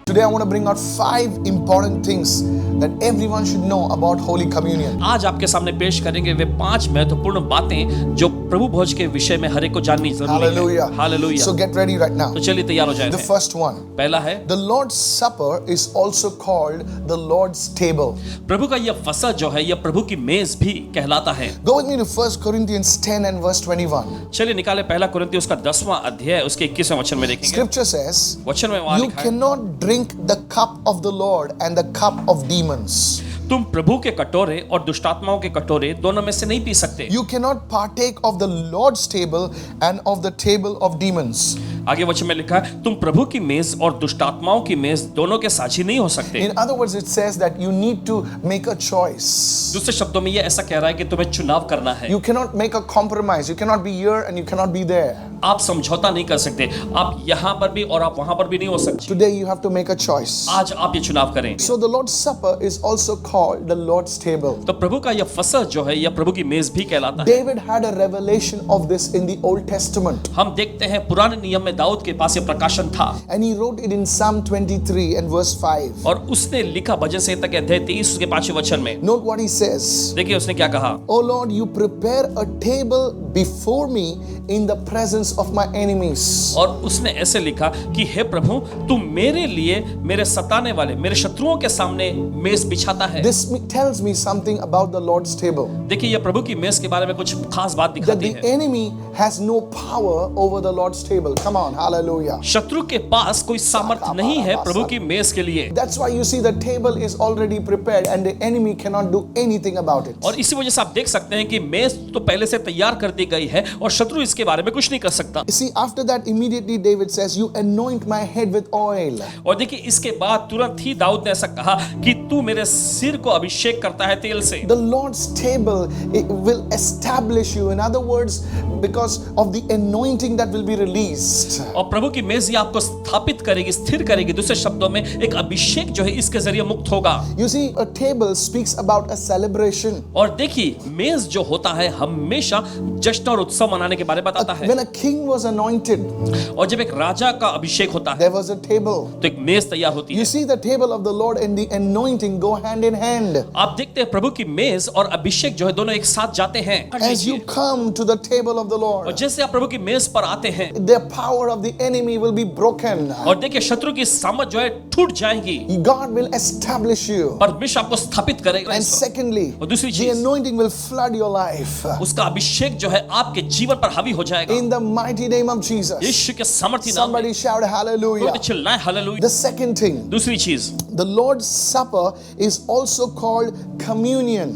Today I want to bring out 5 important things that everyone should know about Holy Communion. आज आपके सामने पेश करेंगे वे 5 महत्वपूर्ण बातें जो प्रभु भोज के विषय में हर एक को जाननी जरूरी Hallelujah. है। Hallelujah. So get ready right now. तो चलिए तैयार हो The जाए। first one. पहला है The Lord's Supper is also called the Lord's table. प्रभु का यह फसह जो है यह प्रभु की मेज भी कहलाता है। Go with me to 1 Corinthians 10 and verse 21. चलिए निकाले पहला कुरिन्थियों उसका 10वां अध्याय उसके 21वें वचन में देखेंगे। Scripture says, वचन में वहां you लिखा है, cannot drink the cup of the Lord and the cup of demons. तुम प्रभु के कटोरे और दुष्टात्माओं के कटोरे दोनों में से नहीं पी सकते। You cannot partake of the Lord's table and of the table of demons. आगे वचन में लिखा है तुम प्रभु की मेज और दुष्टात्माओं की मेज दोनों के साझी नहीं हो सकते। In other words, it says that you need to make a choice. दूसरे शब्दों में यह ऐसा कह रहा है कि तुम्हें चुनाव करना है। You cannot make a compromise. You cannot be here and you cannot be there. आप समझौता नहीं कर सकते। आप यहाँ पर भी और आप वहां पर भी नहीं हो सकते। Today you have to make a choice. आज आप ये चुनाव करें। So the Lord's Supper is also called the Lord's table. तो प्रभु का यह फसह जो है यह प्रभु की मेज भी कहलाता है। David had a revelation of this in the Old Testament. हम देखते हैं पुराने नियम में दाऊद के पास यह प्रकाशन था And he wrote it in Psalm 23 and verse 5. और उसने लिखा भजन संहिता के अध्याय 23 उसके 5वें वचन में। Note what he says. देखिए उसने क्या कहा। Oh Lord, you prepare a table before me in the presence of my enemies. और उसने ऐसे लिखा कि हे प्रभु तू मेरे लिए मेरे सताने वाले मेरे शत्रुओं के सामने मेज बिछाता है। This tells me something about the Lord's table. देखिए यह प्रभु की मेज के बारे में कुछ खास बात That दिखाती the है। enemy has no power over the Lord's table. Come on, hallelujah. शत्रु के पास कोई सामर्थ्य नहीं है प्रभु की मेज के लिए। That's why you see the table is already prepared and the enemy cannot do anything about it. और इसी वजह से आप देख सकते हैं कि मेज तो पहले से तैयार कर दी गई है और शत्रु इसके बारे में कुछ नहीं कर सकता। You see, after that immediately David says, you anoint my head with oil. और देखिए इसके बाद तुरंत ही दाऊद ने ऐसा कहा कि तू मेरे सिर को अभिषेक करता है तेल से। The Lord's table, it will establish you. In other words, because of the anointing that will be released. और प्रभु की मेज ये आपको स्थापित करेगी, स्थिर करेगी। दूसरे शब्दों में एक अभिषेक जो है इसके जरिए मुक्त होगा। You see, a table speaks about a celebration. और देखिए मेज जो होता है हमेशा जश्न और उत्सव मनाने के बारे में बताता है। When a king was anointed, और जब एक राजा का अभिषेक होता है there was a table. तो एक मेज तैयार होती You है। see, the table of the Lord and the anointing go hand in hand. आप देखते हैं प्रभु की मेज और अभिषेक जो है दोनों एक साथ जाते हैं। As you come to the table of the और Lord, जैसे आप प्रभु की मेज पर आते हैं the power of the enemy will be broken. और देखिए शत्रु की सामर्थ जो है टूट जाएगी। God will establish you. परमेश्वर आपको स्थापित करेगा। And secondly, और दूसरी the चीज anointing will flood your life. उसका अभिषेक जो है आपके जीवन पर हावी हो जाएगा। In the mighty name of Jesus. यीशु के सामर्थी नाम में। Somebody shout hallelujah. कोई चिल्लाए हालेलुया। The second thing, दूसरी चीज the Lord's Supper is also called communion,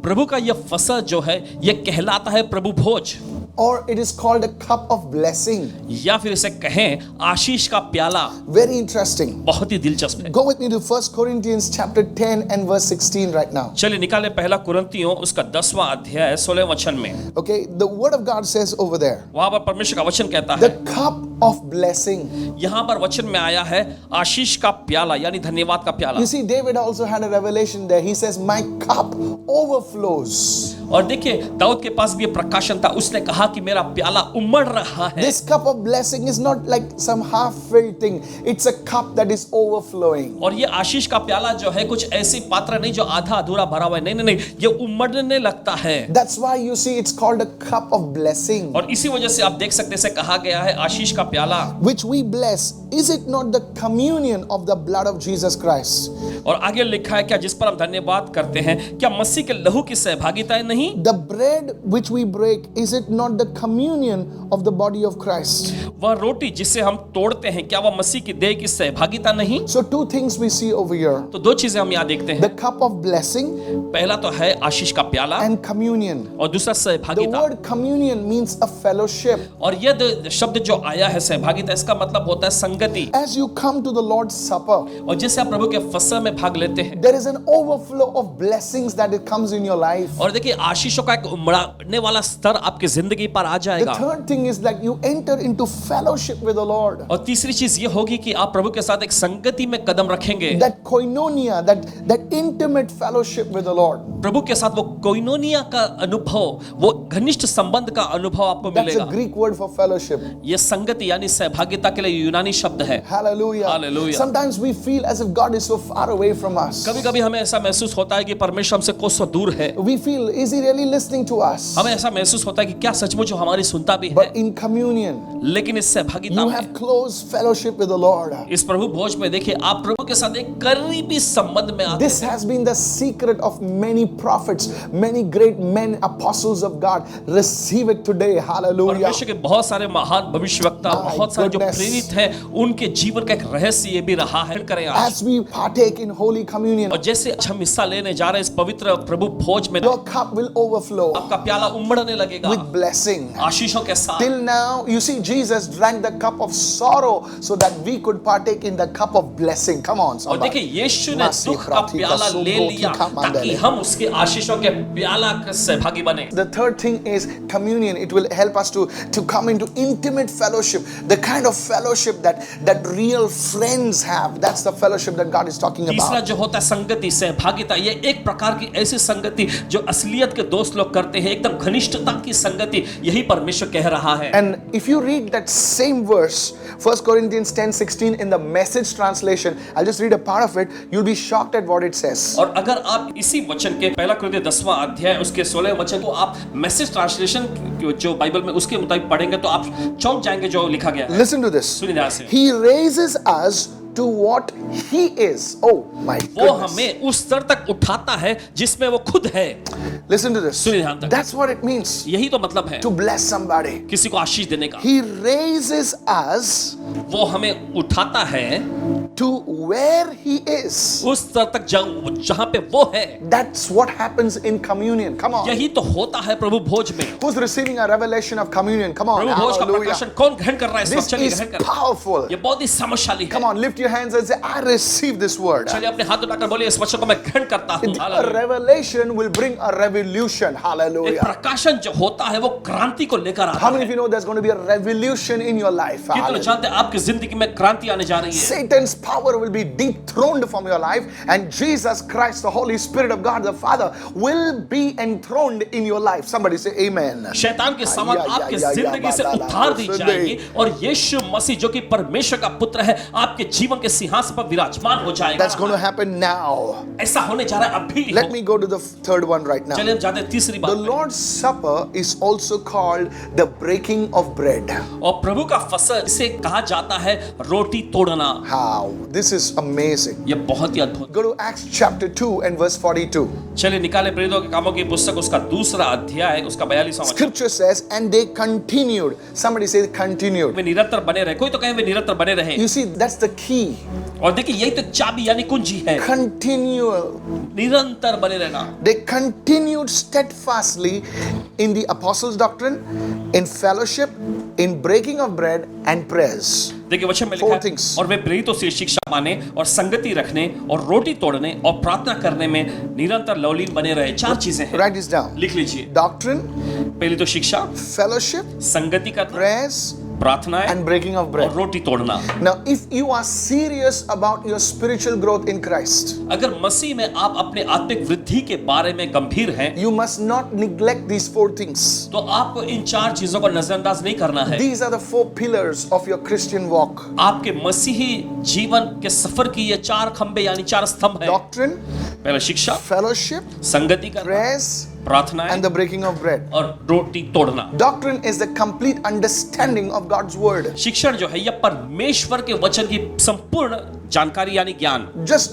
प्रभु का यह फसह जो है यह कहलाता है प्रभु भोज or it is called a cup of blessing. या फिर इसे कहें आशीष का प्याला। Very interesting. बहुत ही दिलचस्प है। Go with me to 1 Corinthians chapter 10 and verse 16 right now. चलिए निकाले पहला कुरिन्थियों उसका 10वां अध्याय 16वें वचन में। Okay, the word of God says over there, वहां पर परमेश्वर का वचन कहता the है cup of blessing. यहाँ पर वचन में आया है आशीष का प्याला यानी धन्यवाद का प्याला। You see, David also had a revelation there. He says, my cup overflows. और देखिए दाऊद के पास भी ये प्रकाशन था। उसने कहा कि मेरा प्याला उमड़ रहा है। This cup of blessing is not like some half-filled thing. It's a cup that is overflowing. और ये आशीष का प्याला जो है कुछ ऐसी पात्र नहीं जो आधा अधूरा भरा हुआ है। नहीं नहीं नहीं, ये उमड़ने लगता है। That's why you see it's called a cup of blessing, और इसी वजह से आप देख सकते हैं इसे कहा गया है आशीष का प्याला। which we bless. Is it not the communion of the blood of Jesus Christ? और आगे लिखा है क्या जिस पर हम धन्यवाद करते हैं क्या मसीह के लहू की सहभागिता है? नहीं। The bread which we break, is it not the communion of the body of Christ? वह रोटी जिसे हम तोड़ते हैं क्या वह मसीह की देह की सहभागिता नहीं? So two things we see over here. तो दो चीजें हम यहाँ देखते हैं। The cup of blessing पहला तो है आशीष का प्याला and communion. और दूसरा The सहभागिता। word communion means a fellowship. और यह शब्द जो आया है सहभागिता इसका मतलब होता है संगति। As you come to the Lord's Supper, और जैसे आप प्रभु के फसह में भाग लेते हैं there is an overflow of blessings that it comes in your life. और देखिए आशीषों का एक उमड़ने वाला स्तर आपकी जिंदगी जिंदगी पर आ The जाएगा। third thing is that you enter into fellowship with the Lord. और तीसरी चीज ये होगी कि आप प्रभु के साथ एक संगति में कदम रखेंगे। That koinonia, that intimate fellowship with the Lord. प्रभु के साथ वो कोइनोनिया का अनुभव, वो घनिष्ठ संबंध का अनुभव आपको That's a मिलेगा। Greek word for fellowship. ये संगति यानी सहभागिता के लिए यूनानी शब्द है। Hallelujah. Hallelujah. Sometimes we feel as if God is so far away from us. कभी-कभी हमें ऐसा महसूस होता है कि परमेश्वर हमसे कोसों दूर है। We feel, is he really listening to us? हमें ऐसा महसूस होता है कि क्या सचमुच हमारी सुनता भी है। But in communion, लेकिन इस सहभागिता you में, have close fellowship with the Lord. इस प्रभु भोज में देखिए आप प्रभु के साथ एक करीबी संबंध में आते This हैं। has been the secret of many prophets, many great men, apostles of God. Receive it today. Hallelujah. परमेश्वर के बहुत सारे महान भविष्यवक्ता, My बहुत सारे जो goodness. प्रेरित हैं, उनके जीवन का एक रहस्य ये भी रहा है। करें आज। As we partake in Holy Communion, और जैसे हम हिस्सा लेने जा रहे हैं इस पवित्र प्रभु भोज में, your cup will overflow आपका प्याला उमड़ने लगेगा with blessing. आशीषों के साथ। Till now, you see, Jesus drank the cup of sorrow so that we could partake in the cup of blessing. Come on, और somebody. देखिए यीशु ने दुख का प्याला ले लिया ताकि हम उसके आशीषों के प्याला के सहभागी बने। The third thing is communion. It will help us to come into intimate fellowship, the kind of fellowship that real friends have. That's the fellowship that God is talking तीसरा about. जो होता है संगति, सहभागिता, ये एक प्रकार की ऐसी संगति जो असलियत के दोस्त लोग करते हैं, एकदम घनिष्ठता की संगति, यही परमेश्वर कह रहा है। And if you read that same verse, 1 Corinthians 10:16 in the Message translation, I'll just read a part of it, you'll be shocked at what it says. और अगर आप इसी वचन के पहला कुरिन्थियों 10वां अध्याय उसके 16वें वचन को आप मैसेज ट्रांसलेशन जो बाइबल में उसके मुताबिक पढ़ेंगे तो आप चौंक जाएंगे जो लिखा गया है। Listen to this. सुनिए ध्यान से। He raises us to what he is. Oh my वो goodness. हमें उस स्तर तक उठाता है जिसमें वो खुद है। Listen to this. सुनिए ध्यान तक। That's what it means यही तो मतलब है to bless somebody. किसी को आशीष देने का। He raises us वो हमें उठाता है to where he is. उस स्तर तक जहां पे वो है। That's what happens in communion. Come on. यही तो होता है प्रभु भोज में। Who's receiving a revelation of communion? Come on. प्रभु भोज का Hallelujah. प्रकाशन कौन ग्रहण कर रहा है इस वक्त? This चलिए is ग्रहण कर। powerful. ये बहुत ही समझशाली है। Come on, lift your hands and say, I receive this word. चलिए अपने हाथ उठाकर बोलिए इस वचन को मैं ग्रहण करता हूँ। A hallelujah. revelation will bring a revolution. एक Hallelujah. प्रकाशन जो होता है वो क्रांति को लेकर आता How many है। of you know there's going to be a revolution in your life? कितने Hallelujah. जानते हैं आपकी जिंदगी में क्रांति आने जा रही है। Satan's power will be dethroned from your life, and Jesus Christ, the Holy Spirit of God the Father, will be enthroned in your life. Somebody say amen. शैतान की सामान आपकी जिंदगी से उतार दी जाएगी और यीशु मसीह जो कि परमेश्वर का पुत्र है आपके जीवन के सिंहासन पर विराजमान हो जाएगा। That's going to happen now. ऐसा होने जा रहा है अभी। Let me go to the third one right now. चलिए हम जाते हैं तीसरी The बात पे। Lord's Supper is also called the breaking of bread. और प्रभु का फसह इसे कहा जाता है रोटी तोड़ना। How? This is amazing. ये बहुत ही अद्भुत। Go to Acts chapter 2 and verse 42. चलिए निकाले प्रेरितों के कामों की पुस्तक उसका दूसरा अध्याय उसका 42वां वचन। Scripture says, and they continued. Somebody say continued. वे निरंतर बने रहे। कोई तो कहे वे निरंतर बने रहे। You see, that's the key. और देखिए यही तो चाबी यानी कुंजी है। Continual. निरंतर बने रहना। They continued steadfastly in the apostles' doctrine, in fellowship, in breaking of bread and prayers. देखिए वचन में लिखा Four है things. और वे प्रेरितों से शिक्षा माने और संगति रखने और रोटी तोड़ने और प्रार्थना करने में निरंतर लवलीन बने रहे। चार चीजें हैं। Write this down. लिख लीजिए। Doctrine, पहली तो शिक्षा, fellowship, संगति करना, prayers, प्रार्थनाएं and breaking of और bread. रोटी तोड़ना। Now, if you are serious about your spiritual growth in Christ, अगर मसीह में आप अपने आत्मिक वृद्धि के बारे में गंभीर हैं you must not neglect these four things. तो आपको इन चार चीजों को नजरअंदाज नहीं करना है। These are the four pillars of your Christian walk. आपके मसीही जीवन के सफर की ये चार खंबे यानी चार स्तंभ हैं। Doctrine, पहला शिक्षा, fellowship, संगति करना, prayers, प्रार्थनाएं and the breaking of bread. और रोटी तोड़ना। Doctrine is the complete understanding of God's word. शिक्षण जो है यह परमेश्वर के वचन की संपूर्ण जानकारी यानी ज्ञान।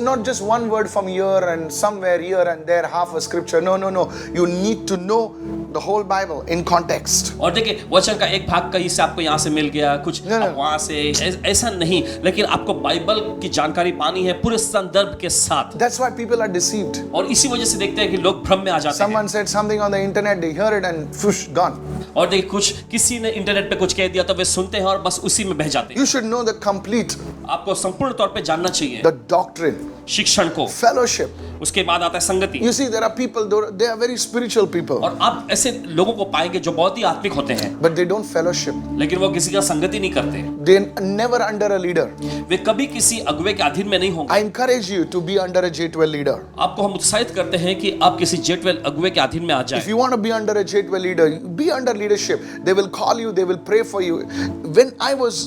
Not just one word from here and somewhere here and there, half a scripture. No. You need to know the whole Bible in context. और देखिए वचन का एक भाग कहीं से आपको यहाँ से मिल गया कुछ No. वहां से ऐसा नहीं, लेकिन आपको बाइबल की जानकारी पानी है पूरे संदर्भ के साथ। That's why people are deceived. और इसी वजह से देखते हैं कि लोग भ्रम में आ जाते हैं। Someone said something on the internet, they hear it and whoosh, gone. और देखिए कुछ किसी ने इंटरनेट पे कुछ कह दिया तो वे सुनते हैं और बस उसी में बह जाते हैं। You should know the complete, आपको संपूर्ण तौर पे जानना चाहिए the doctrine, शिक्षण को, fellowship, उसके बाद आता है संगति। You see, there are people, they are very spiritual people, और आप ऐसे लोगों को पाएंगे जो बहुत ही आत्मिक होते हैं, but they don't fellowship. लेकिन वो किसी का संगति नहीं करते। They never under a leader. वे कभी किसी अगुवे के अधीन में नहीं होंगे। I encourage you to be under a J12 leader. आपको हम उत्साहित करते हैं कि आप किसी J12 अगुवे के अधीन में आ If जाएं। you want to be under a J12 leader, be under leadership. They will call you, they will pray for you. When I was,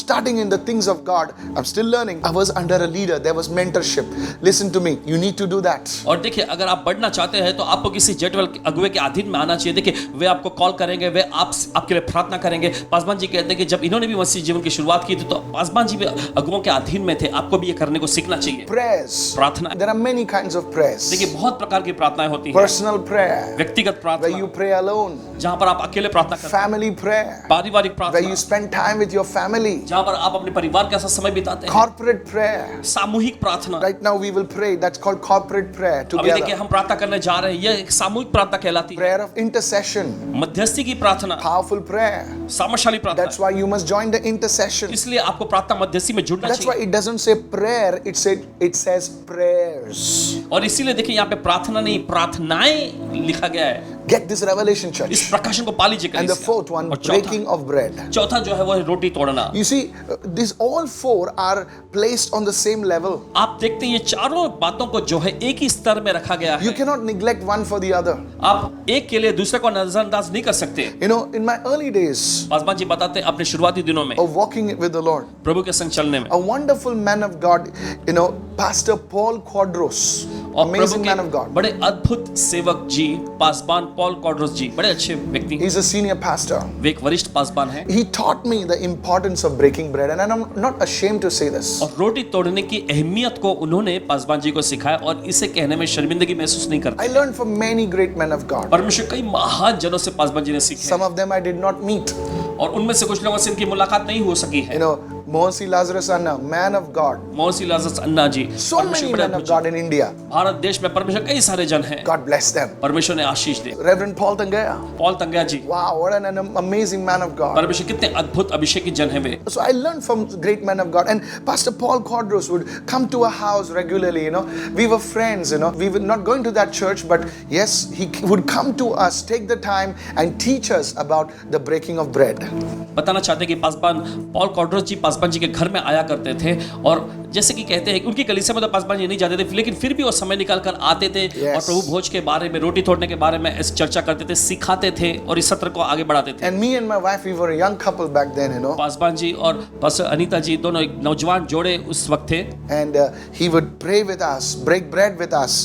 starting in the things of God, I'm still learning. I was under a leader. There was mentorship. Listen to me. You need to do that. और देखिए, अगर आप बढ़ना चाहते हैं तो आपको किसी J12 अगुवे के अधीन में आना चाहिए। देखिए, वे आपको कॉल करेंगे, वे आपके लिए प्रार्थना करेंगे। पासवान जी कहते हैं कि जब इन्होंने भी मसीह जीवन की शुरुआत की थी तो पासवान जी भी अगुवों के अधीन में थे। आपको भी ये करने को सीखना चाहिए। Prayers. प्रार्थना। There are many kinds of prayers. देखिए, बहुत प्रकार की प्रार्थनाएं होती हैं। Personal prayer, व्यक्तिगत where प्रार्थना, you pray alone. जहाँ पर आप अकेले प्रार्थना करते हैं। Family prayer, पारिवारिक where प्रार्थना, you spend time with your family. जहाँ पर आप अपने परिवार के साथ समय बिताते हैं। Corporate prayer. सामूहिक प्रार्थना। Right now we will pray. That's called corporate prayer अभी देखिए, together. हम प्रार्थना करने जा रहे हैं। यह एक सामूहिक प्रार्थना कहलाती है। Prayer of intercession. मध्यस्थी की प्रार्थना, Powerful prayer. सामर्थ्यशाली That's प्रार्थना। why you must join the intercession. इसलिए आपको प्रार्थना मध्यस्थी में जुड़ना That's why चाहिए। it doesn't say prayer, it says prayers. और इसीलिए देखिए, यहाँ पे प्रार्थना नहीं, प्रार्थनाएं लिखा गया है। Get this revelation, इस church. प्रकाशन को पा लीजिए And the कलीसिया। fourth one, और breaking of bread. चौथा जो है वो है रोटी तोड़ना। You see, these all four are placed on the same level. आप देखते हैं ये चारों बातों को जो है एक ही स्तर में रखा गया You है। cannot neglect one for the other. आप एक के लिए दूसरे को नजरअंदाज नहीं कर सकते। In my early days Paswan ji बताते हैं अपने शुरुआती दिनों में of walking with the Lord, प्रभु के संग चलने में, a wonderful man of God, Pastor Paul Quadros, और प्रभु amazing man of के God. बड़े अद्भुत सेवक जी पासवान पॉल कॉड्रोस जी बड़े अच्छे व्यक्ति, He's a senior pastor. वे एक वरिष्ठ पासवान हैं। He taught me the importance of breaking bread, and I'm not ashamed to say this. और रोटी तोड़ने की अहमियत को उन्होंने पासवान जी को सिखाया और इसे कहने में शर्मिंदगी महसूस नहीं करते। I learned from many great men of God. परमेश्वर कई महान जनों से पासवान जी ने सीखे Some of them I did not meet. और उनमें से कुछ लोगों से इनकी मुलाकात नहीं हो सकी है। Mohansi Lazarus Anna, man of God. मोहसी Lazarus Anna ji, So many men of God in India. भारत देश में परमेश्वर कई सारे जन हैं। God bless them. परमेश्वर ने आशीष दे। Reverend Paul Tangaya. Paul Tangaya ji, Wow, what an amazing man of God. परमेश्वर कितने अद्भुत अभिषेकी जन हैं वे। So I learned from great men of God. And Pastor Paul Quadros would come to our house regularly, We were friends, We were not going to that church, but yes, he would come to us, take the time and teach us about the breaking of bread. बताना चाहते हैं कि Paswan Paul कॉड्रोस जी पासवान जी के घर में आया करते थे और जैसे कि कहते हैं कि उनकी कलीसिया में तो पासवान जी नहीं जाते थे, लेकिन फिर भी वो समय निकाल कर आते थे और प्रभु भोज के बारे में, रोटी तोड़ने के बारे में इस चर्चा करते थे, सिखाते थे और इस सत्र को आगे बढ़ाते थे। And me and my wife, we were a young couple back then, Paswan ji और पास्टर अनीता जी दोनों एक नौजवान जोड़े उस वक्त थे। And he would pray with us, break bread with us.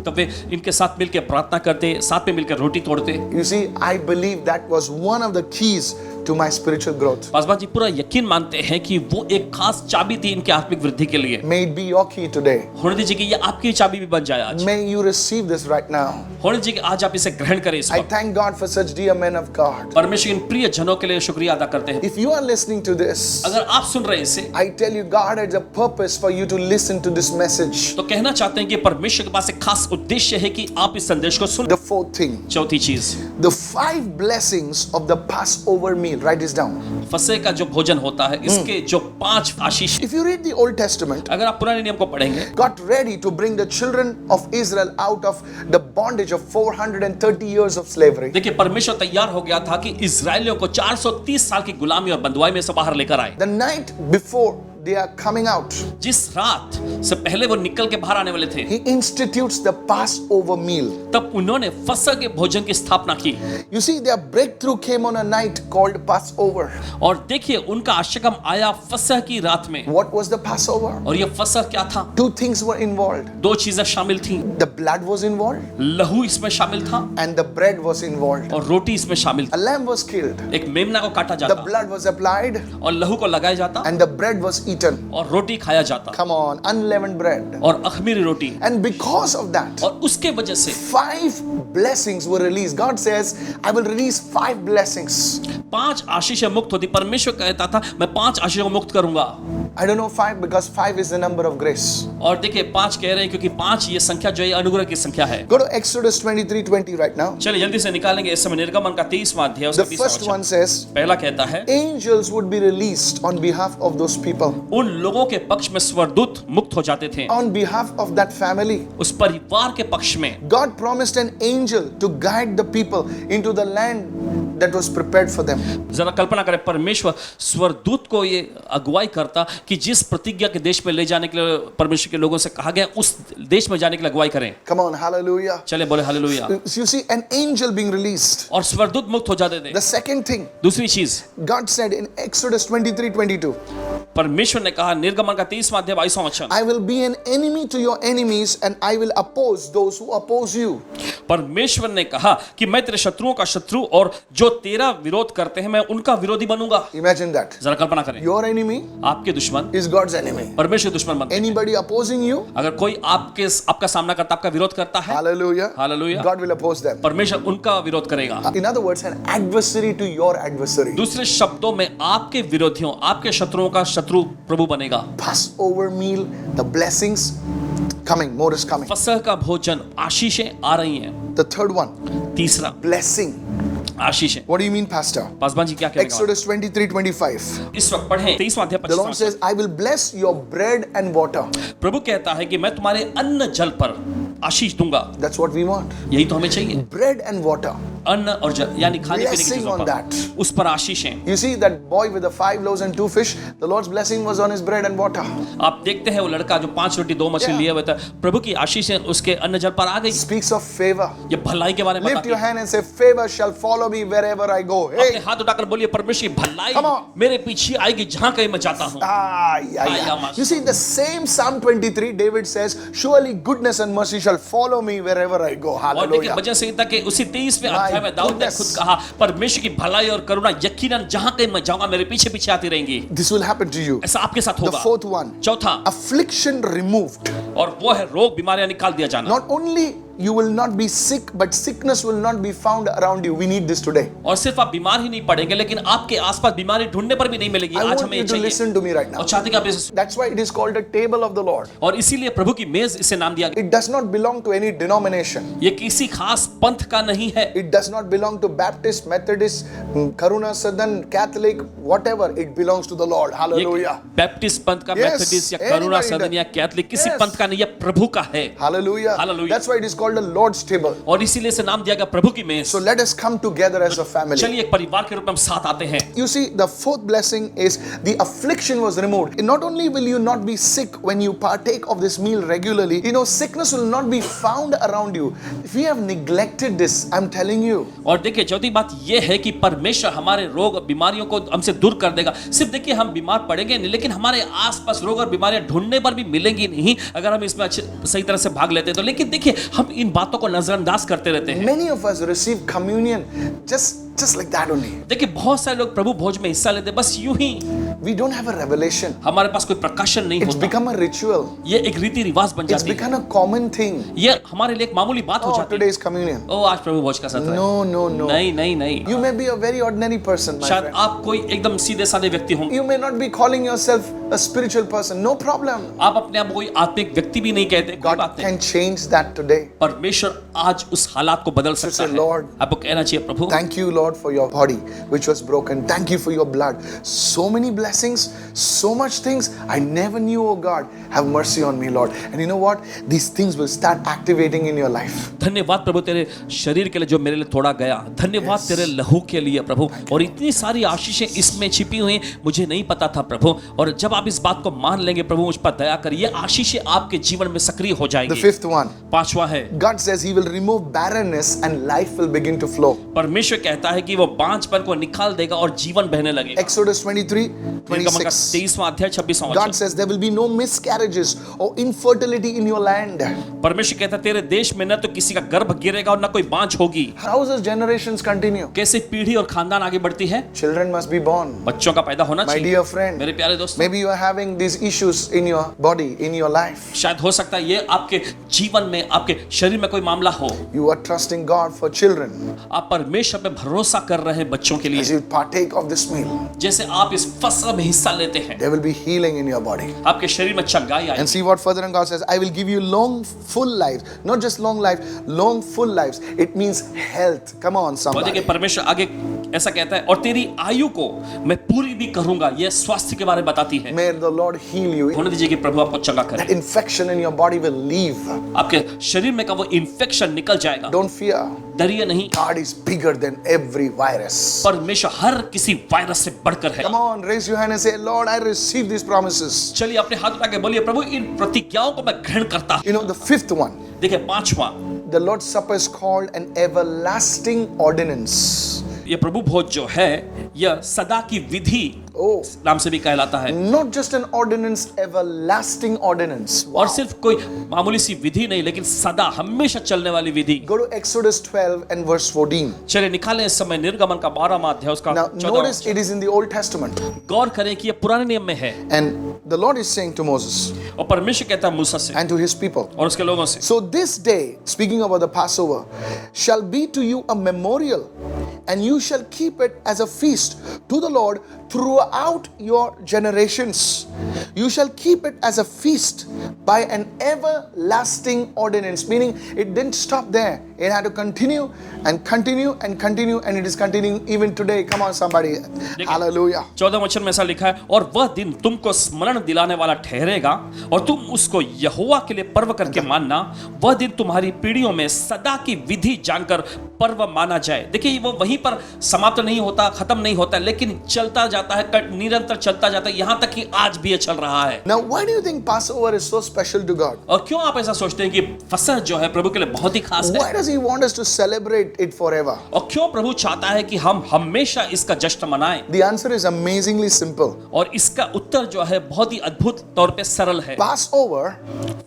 तब वे इनके साथ मिलकर प्रार्थना करते, साथ में मिलकर रोटी तोड़ते। You see, I believe that was one of the keys to my spiritual growth. Paswan ji पूरा यकीन मानते हैं कि वो एक खास चाबी थी इनके आत्मिक वृद्धि के लिए। May it be your key today. होने दीजिए कि ये आपकी चाबी भी बन जाए आज। May you receive this right now. होने दीजिए कि आज आप इसे ग्रहण करें इस I वक्त। thank God for such dear men of God. परमेश्वर इन प्रिय जनों के लिए शुक्रिया अदा करते हैं। If you are listening to this, अगर आप सुन रहे हैं इसे, I tell you, God has a purpose for you to listen to this message. तो कहना चाहते हैं कि परमेश्वर के पास एक खास उद्देश्य है कि आप इस संदेश को सुन। The fourth thing, चौथी चीज, the 5 blessings of the Passover meal. Write this down. फसह का जो भोजन होता है, इसके जो 5 आशीष। If you read the Old Testament, अगर आप पुराने नियम को पढ़ेंगे, got ready to bring the children of Israel out of the bondage of 430 years of slavery. देखिए परमेश्वर तैयार हो गया था कि इजरायलियों को 430 साल की गुलामी और बंधुआई में से बाहर लेकर आए। The night before they are coming out, जिस रात से पहले वो निकल के बाहर आने वाले थे, he institutes the Passover meal. तब उन्होंने फसह के भोजन की स्थापना की। You see, their breakthrough came on a night called Passover. और देखिए उनका आश्रम आया फसह की रात में। What was the Passover? और ये फसह क्या था? 2 things were involved. 2 चीजें शामिल थीं। The blood was involved लहू इसमें शामिल था and the bread was involved. और रोटी इसमें शामिल A थी। lamb was killed. एक मेमना को काटा The जाता blood was applied और लहू को लगाया जाता and the bread was eaten. और रोटी खाया जाता। Come on, unleavened bread. और अख़मीरी रोटी। And because of that, और उसके वजह से 5 blessings were released. God says, I will release 5 blessings. 5 आशीषें मुक्त होती। परमेश्वर कहता था मैं 5 आशीषों को मुक्त करूंगा। I don't know 5 because 5 is the number of grace. और देखिए 5 कह रहे हैं क्योंकि 5 ये संख्या जो है अनुग्रह की संख्या है। Go to Exodus 23:20 right now. चलिए जल्दी से निकालेंगे इस समय निर्गमन का 30वां अध्याय उसका The 20वां first वचन। one says, पहला कहता है angels would be released on behalf of those people, उन लोगों के पक्ष में स्वर्गदूत मुक्त हो जाते थे, on behalf of that family. उस परिवार के पक्ष में। God promised an angel to guide the people into the land that was prepared for them. जरा कल्पना करें, परमेश्वर स्वर्गदूत को ये अगुवाई करता कि जिस प्रतिज्ञा के देश में ले जाने के लिए परमेश्वर के लोगों से कहा गया उस देश में जाने के लिए अगुवाई करें। Come on, hallelujah. चले बोले hallelujah. So you see an angel being released. और स्वर्गदूत मुक्त हो जाते थे। The second thing, दूसरी चीज God said in Exodus 23:22, परमेश्वर ने कहा निर्गमन का 30वां अध्याय 22वां वचन, I will be an enemy to your enemies and I will oppose those who oppose you. परमेश्वर ने कहा कि मैं तेरे शत्रुओं का शत्रु और जो तेरा विरोध करते हैं मैं उनका विरोधी बनूंगा। Imagine that. जरा कल्पना करें, Your enemy आपके दुश्मन is God's enemy. परमेश्वर दुश्मन बनते हैं। Anybody opposing you, अगर कोई आपका सामना करता, आपका विरोध करता है, hallelujah, hallelujah, God will oppose them. परमेश्वर उनका विरोध करेगा। In other words, an adversary to your adversary. दूसरे शब्दों में आपके विरोधियों, आपके शत्रुओं का शत्रु प्रभु बनेगा। Passover meal, the blessings coming, more is coming. फसह का भोजन, आशीषें आ रही हैं। The third one, तीसरा blessing. आशीषें। What do you mean, Pastor? Paswan ji क्या कहेंगे? Exodus 23:25. इस वक्त पढ़ें 23वां अध्याय The Lord 25वां says, I will bless your bread and water. प्रभु कहता है कि मैं तुम्हारे अन्न जल पर आशीष दूंगा। That's what we want. यही तो हमें चाहिए, Bread and water. अन्न और जल, यानी खाने पीने की Blessing चीजों on पर, that. उस पर आशीषें। You see that boy with the 5 loaves and 2 fish, the Lord's blessing was on his bread and water. आप देखते हैं वो लड़का जो 5 रोटी 2 मछली Yeah. लिए हुए था, प्रभु की आशीषें उसके अन्न जल पर आ गई। Speaks of favor. ये भलाई के बारे में Lift बताती your है। hand and say, favor shall follow me wherever I go. अपने Hey. हाथ उठाकर बोलिए परमेश्वर की भलाई Come on. मेरे पीछे आएगी जहां कहीं मैं जाता हूं। Yeah. You see, the same Psalm 23, David says, surely goodness and mercy shall follow me wherever I go. और देखिए Hallelujah. वचन संहिता के उसी 23वें My अध्याय में दाऊद ने goodness. खुद कहा परमेश्वर की भलाई और करुणा यकीनन जहां कहीं मैं जाऊंगा मेरे पीछे पीछे आती रहेंगी। This will happen to you. ऐसा आपके साथ The होगा। fourth one, चौथा, affliction removed. और वो है रोग बीमारियां निकाल दिया जाना। Not only you will not be sick, but sickness will not be found around you. We need this today. और सिर्फ आप बीमार ही नहीं पड़ेंगे लेकिन आपके आसपास बीमारी ढूंढने पर भी नहीं मिलेगी। I आज want हमें you ये to चाहिए listen to me right now. और चाहते कि आप इसे, That's why it is called a table of the Lord. और इसीलिए प्रभु की मेज इसे नाम दिया गया। It does not belong to any denomination. ये किसी खास पंथ का नहीं है, It does not belong to Baptist, Methodist, Karuna Sadan, Catholic, whatever. It belongs to the Lord. ये Hallelujah. बैप्टिस्ट पंथ का, Yes, मेथोडिस्ट या करुणा anybody सदन does. या कैथलिक किसी Yes. पंथ का नहीं, ये प्रभु का है। Hallelujah. Hallelujah. That's why it is called the Lord's table. और इसीलिए इसे नाम दिया गया प्रभु की मेज। So let us come together as a family. चलिए एक परिवार के रूप में हम साथ आते हैं। You see, the fourth blessing is the affliction was removed. Not only will you not be sick when you partake of this meal regularly, you know, sickness will not be found around you. If we have neglected this, I'm telling you. और देखिए चौथी बात यह है कि परमेश्वर हमारे रोग बीमारियों को हमसे दूर कर देगा। सिर्फ देखिए हम बीमार पड़ेंगे नहीं, लेकिन हमारे आसपास रोग और बीमारियां ढूंढने पर भी मिलेंगी नहीं अगर हम इसमें अच्छे सही तरह से भाग लेते हैं तो। लेकिन देखिए हम इन बातों को नजरअंदाज करते रहते हैं। Many of us receive communion just like that only. देखिए बहुत सारे लोग प्रभु भोज में हिस्सा लेते हैं बस यूं ही। We don't have a revelation. हमारे पास कोई प्रकाशन नहीं It's होता। become a ritual. ये एक रीति रिवाज बन It's जाती है। become a common thing. ये हमारे लिए एक मामूली बात हो Oh, जाती है। today's communion. ओ आज प्रभु भोज का सत्र है। No, no, no. नहीं नहीं नहीं। You may be a very ordinary person, my शायद friend. आप कोई एकदम सीधे साधे व्यक्ति हों। You may not be calling yourself a spiritual person. No problem. आप अपने आप को कोई आत्मिक व्यक्ति भी नहीं कहते, कोई God बात नहीं। can change that today. परमेश्वर आज उस हालात को बदल सकता say, है। Lord, आपको कहना चाहिए प्रभु Thank you, Lord, for your body which was broken. Thank you for your blood. So many blessings, so much things I never knew, oh God. Have mercy on me, Lord. And you know what? These things will start activating in your life. धन्यवाद प्रभु तेरे शरीर के लिए जो मेरे लिए तोड़ा गया। धन्यवाद तेरे लहू के लिए प्रभु। और इतनी सारी आशीषें इसमें छिपी हुई मुझे नहीं पता था प्रभु। और जब आप इस बात को मान लेंगे प्रभु मुझ पर दया कर, ये आशीषें आपके जीवन में सक्रिय हो The जाएंगी। fifth one, पांचवा है God says He will remove barrenness and life will begin to flow. परमेश्वर कहता है कि वो बांझपन को निकाल देगा और जीवन बहने लगेगा। Exodus 23, निर्गमन का 26. 23वां अध्याय 26वां God वचन। says there will be no miscarriages or infertility in your land. परमेश्वर कहता है तेरे देश में न तो किसी का गर्भ गिरेगा और न कोई बांझ होगी। How does generations continue? कैसे पीढ़ी और खानदान आगे बढ़ती है? Children must be born. बच्चों का पैदा होना My चाहिए। dear friend, मेरे प्यारे दोस्त, maybe you are having these issues in your body, in your life. शायद हो सकता है ये आपके जीवन में, आपके शरीर में कोई मामला हो। You are trusting God for children. आप परमेश्वर पे भरोसा भरोसा कर रहे हैं बच्चों के as लिए, you partake of this meal, जैसे आप इस फसह में हिस्सा लेते हैं, there will be healing in your body. आपके शरीर में चंगाई And आएगी। see what further on God says, I will give you long, full lives. Not just long life, long, full lives. It means health. Come on, और somebody. देखिए परमेश्वर आगे ऐसा कहता है, और तेरी आयु को मैं पूरी भी करूंगा। यह स्वास्थ्य के बारे में बताती है। May the Lord heal you. होने दीजिए कि प्रभु आपको चंगा That करे। infection in your body will leave. आपके शरीर में का वो इन्फेक्शन निकल जाएगा। Don't fear. डरिए नहीं, God is bigger than every virus. परमेश्वर हर किसी वायरस से बढ़कर है। Come on, raise your hand and say, Lord, I receive these promises. चलिए अपने हाथ उठा के बोलिए, प्रभु इन प्रतिज्ञाओं को मैं ग्रहण करता हूं। You know, the fifth one, देखिए पांचवा, the Lord's Supper is called an everlasting ordinance. ये प्रभु भोज जो है यह सदा की विधि Oh, नाम से भी कहलाता है। not just an ordinance, everlasting ordinance. Wow. और सिर्फ कोई मामूली सी विधि नहीं, लेकिन सदा हमेशा चलने वाली विधि। Go to Exodus 12 and verse 14. चलिए निकालें इस समय निर्गमन का 12वां अध्याय उसका Now, 14। notice it is in the Old Testament. गौर करें कि यह पुराने नियम में है, And the Lord is saying to Moses और परमेश्वर कहता है मूसा से and to his people, और उसके लोगों से, so this day, speaking about the Passover, shall be to you a memorial, and you shall keep it as a feast to the Lord throughout your generations. You shall keep it as a feast by an everlasting ordinance. Meaning, it didn't stop there. It had to continue and continue and continue, and it is continuing even today. Come on, somebody. Hallelujah. 14 वचन में ऐसा लिखा है, और वह दिन तुमको स्मरण दिलाने वाला ठहरेगा और तुम उसको यहोवा के लिए पर्व करके मानना। वह दिन तुम्हारी पीढ़ियों में सदा की विधि जानकर पर्व माना जाए। देखिए वो वहीं पर समाप्त नहीं होता, खत्म नहीं होता, लेकिन चलता जाता है, निरंतर चलता जाता है, यहां तक कि आज भी ये चल रहा है। Now, why do you think Passover is so special to God? और क्यों आप ऐसा सोचते हैं कि फसह जो है प्रभु के लिए बहुत ही खास है? Why does He want us to celebrate it forever? और क्यों प्रभु चाहता है कि हम हमेशा इसका जश्न मनाएं? The answer is amazingly simple. और इसका उत्तर जो है बहुत ही अद्भुत तौर पे सरल है। Passover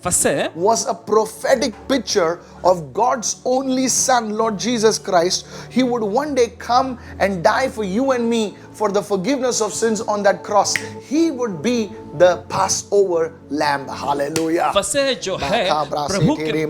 फसह was a prophetic picture of God's only Son, Lord Jesus Christ. He would one day come and die for you and me for the forgiveness of sins on that cross. He would be the Passover lamb. Hallelujah. फसह जो है प्रभु के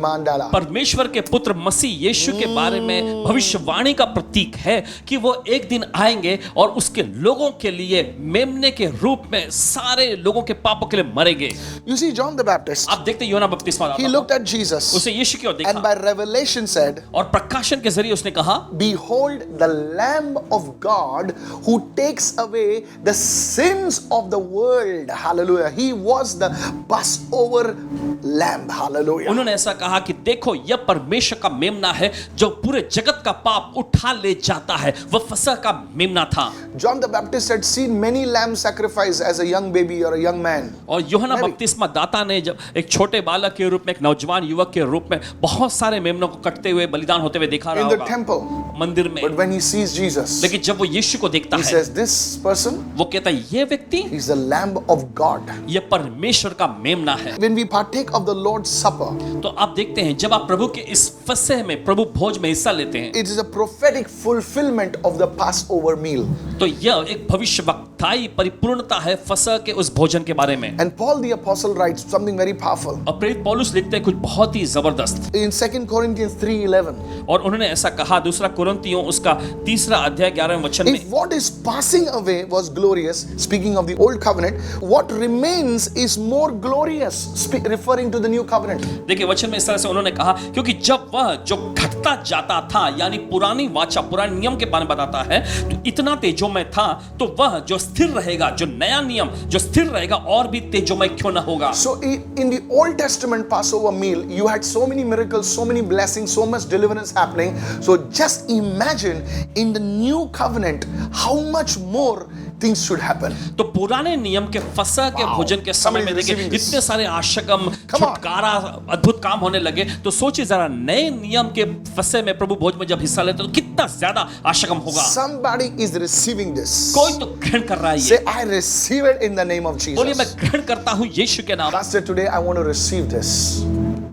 परमेश्वर के पुत्र मसीह यीशु के बारे में भविष्यवाणी का प्रतीक है कि वो एक दिन आएंगे और उसके लोगों के लिए मेमने के रूप में सारे लोगों के पापों के लिए मरेंगे। You see, John the Baptist, आप देखते यूहन्ना बपतिस्मा he looked at Jesus उसे यीशु की ओर and देखा by revelation said, और प्रकाशन के जरिए उसने कहा, Behold the Lamb of God who takes away the sins of the world. Hallelujah. He was the Passover lamb. Hallelujah. उन्होंने ऐसा कहा कि देखो यह परमेश्वर का मेमना है जो पूरे जगत का पाप उठा ले जाता है। वह फसह का मेमना था। John the Baptist had seen many lambs sacrificed as a young baby or a young man. और यूहन्ना बपतिस्मा दाता ने जब एक छोटे बालक के रूप में, एक नौजवान युवक के रूप में बहुत सारे मेमनों को कटते हुए, बलिदान होते हुए देखा रहा In the होगा temple. मंदिर में। But when he sees Jesus, लेकिन जब वो यीशु को देखता he है, says, This person, वो कहता है ये व्यक्ति, he's the Lamb of God. ये परमेश्वर का मेमना है। When we partake of the Lord's Supper, तो आप देखते हैं जब आप प्रभु के इस फसह में, प्रभु भोज में हिस्सा लेते हैं, it is a prophetic fulfillment of the Passover meal. तो यह एक भविष्यवक्ताई परिपूर्णता है फसह के उस भोजन के बारे में। And Paul the Apostle writes something very powerful. और प्रेरित पौलुस लिखते हैं कुछ बहुत ही जबरदस्त। In 2 Corinthians 3:11, और उन्होंने ऐसा कहा, दूसरा कुरिन्थियों उसका 3 अध्याय 11वें वचन में, if what is passing away was glorious, speaking of the old covenant, what remains is more glorious, referring to the new covenant. देखिए वचन में इस तरह से उन्होंने कहा, क्योंकि जब वह जो घटता जाता था, यानी पुरानी वाचा, पुराने नियम के बारे में बताता है, तो इतना तेजोमय था, तो वह जो स्थिर रहेगा, जो नया नियम जो स्थिर रहेगा और भी तेजोमय क्यों ना होगा। So in the Old Testament Passover meal, you had so many miracles, so many blessings, so much deliverance happening. So just imagine in the new covenant how much more things should happen. तो पुराने नियम के फसह के भोजन के समय में देखिए इतने सारे आशगम, छुटकारा, अद्भुत काम होने लगे, तो सोचिए जरा नए नियम के फसह में प्रभु भोज में जब हिस्सा लेते तो कितना ज्यादा आशगम होगा। Somebody is receiving this. कोई तो ग्रहण कर रहा है Say, ये। I receive it in the name of बोलिए मैं Jesus. ग्रहण करता हूँ यीशु के नाम। Pastor, today I want to receive this.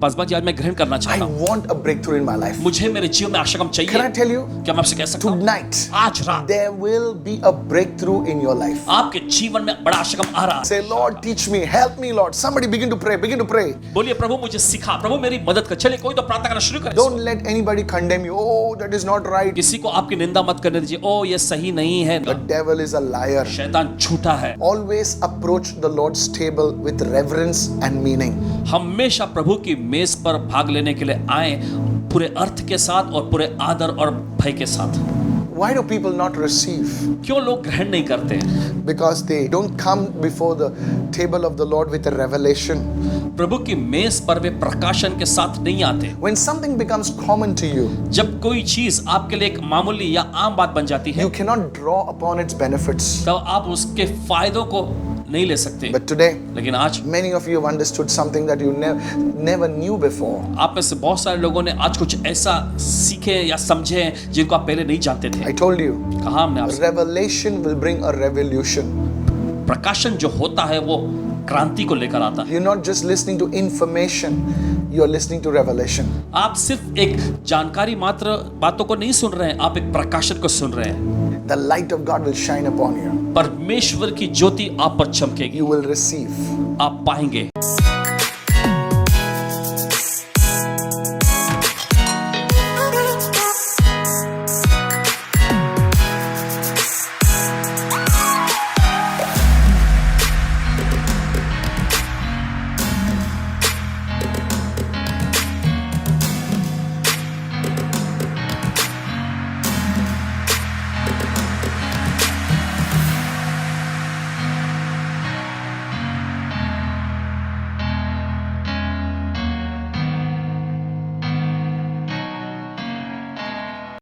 Paswan ji आज मैं ग्रहण करना I चाहता हूँ, want a breakthrough in my life. मुझे मेरे जीवन में आशागम Can I चाहिए। tell you? क्या मैं आपसे कह सकता हूँ Tonight, आज रात there will be a breakthrough in your life. आपके जीवन में बड़ा आशागम आ रहा है। Say, Lord, teach me, help me, Lord. Somebody begin to pray, begin to pray. बोलिए प्रभु मुझे सिखा, प्रभु मेरी मदद कर। चलिए कोई तो प्रार्थना करना शुरू करे। Don't let anybody condemn you. Oh, that is not right. किसी को आपकी निंदा मत करने दीजिए। ओ ये सही नहीं है, The devil is a liar. शैतान झूठा है। Always approach the Lord's table with reverence and meaning. हमेशा प्रभु की मेज पर भाग लेने के लिए आए पूरे अर्थ के साथ और पूरे आदर और भय के साथ। Why do people not receive? क्यों लोग ग्रहण नहीं करते हैं? Because they don't come before the table of the Lord with a revelation. प्रभु की मेज पर वे प्रकाशन के साथ नहीं आते। When something becomes common to you, जब कोई चीज आपके लिए एक मामूली या आम बात बन जाती है, you cannot draw upon its benefits. तब आप उसके फायदों को नहीं ले सकते। But today, लेकिन आज many of you have understood something that you never knew before. आप में से बहुत सारे लोगों ने आज कुछ ऐसा सीखे या समझे हैं जिनको आप पहले नहीं जानते थे। I told you, कहा हमने आपसे, revelation will bring a revolution. प्रकाशन जो होता है वो क्रांति को लेकर आता है। You're not just listening to information, you're listening to revelation. आप सिर्फ एक जानकारी मात्र बातों को नहीं सुन रहे हैं, आप एक प्रकाशन को सुन रहे हैं। The light of God will shine upon you. परमेश्वर की ज्योति आप पर चमकेगी, You will receive. आप पाएंगे।